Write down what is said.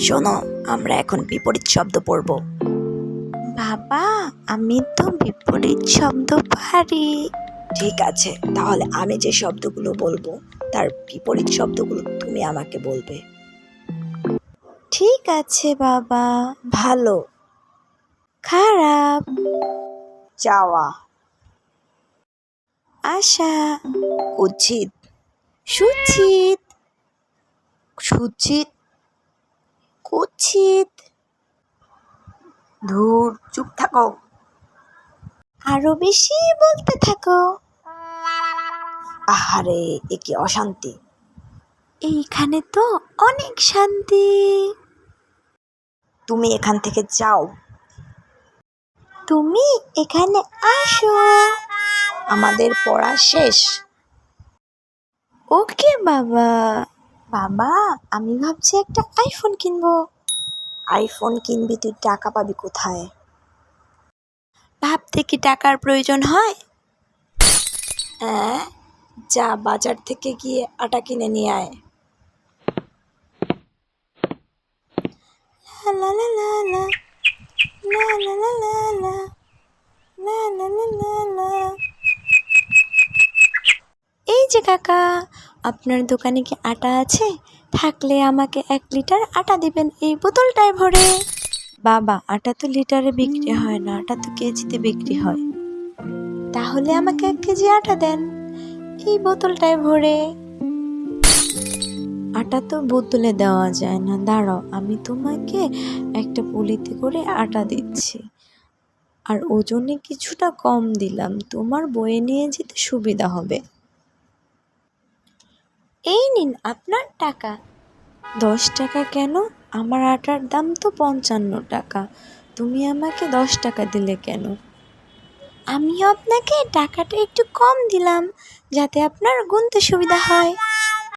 শোনো, আমরা এখন বিপরীত শব্দ পড়ব। বাবা, আমি তো বিপরীত শব্দ পারি। ঠিক আছে, তাহলে আমি যে শব্দগুলো বলবো তার বিপরীত শব্দগুলো তুমি আমাকে বলবে। ঠিক আছে বাবা। ভালো, খারাপ, চাওয়া, আশা, উচিত, সুচিত, সুচিত, কুচিত। ধুর, চুপ থাকো। আরো বেশি বলতে থাকো। আহারে, এ কি অশান্তি। এইখানে তো অনেক শান্তি। তুমি এখান থেকে যাও। তুমি এখানে আসো। আমাদের পড়া শেষ। ওকে বাবা। বাবা, আমি ভাবছি একটা আইফোন কিনবো। আইফোন কিনবি, তুই টাকা পাবি কোথায়? ভাবতে কি টাকার প্রয়োজন হয়? হ্যাঁ, যা বাজার থেকে গিয়ে আটা কিনে নিয়ে আয়। লা লা লা লা লা লা লা লা লা লা লা লা লা লা। এই যে কাকা, আপনার দোকানে কি আটা আছে? থাকলে আমাকে 1 লিটার আটা দিবেন এই বোতলটায় ভরে। বাবা, আটা তো লিটারে বিক্রি হয় না, আটা তো কেজিতে বিক্রি হয়। তাহলে আমাকে 1 কেজি আটা দেন এই বোতলটায় ভরে। আটা তো বোতলে দেওয়া যায় না, দাঁড়াও আমি তোমাকে একটা পলিতে করে আটা দিচ্ছি, আর ওজনে কিছুটা কম দিলাম, তোমার বয়ে নিয়ে যেতে সুবিধা হবে। এই নিন আপনার টাকা। 10 টাকা কেন? আমার আটার দাম তো 55 টাকা, তুমি আমাকে 10 টাকা দিলে কেন? আমিও আপনাকে টাকাটা একটু কম দিলাম যাতে আপনার গুনতে সুবিধা হয়।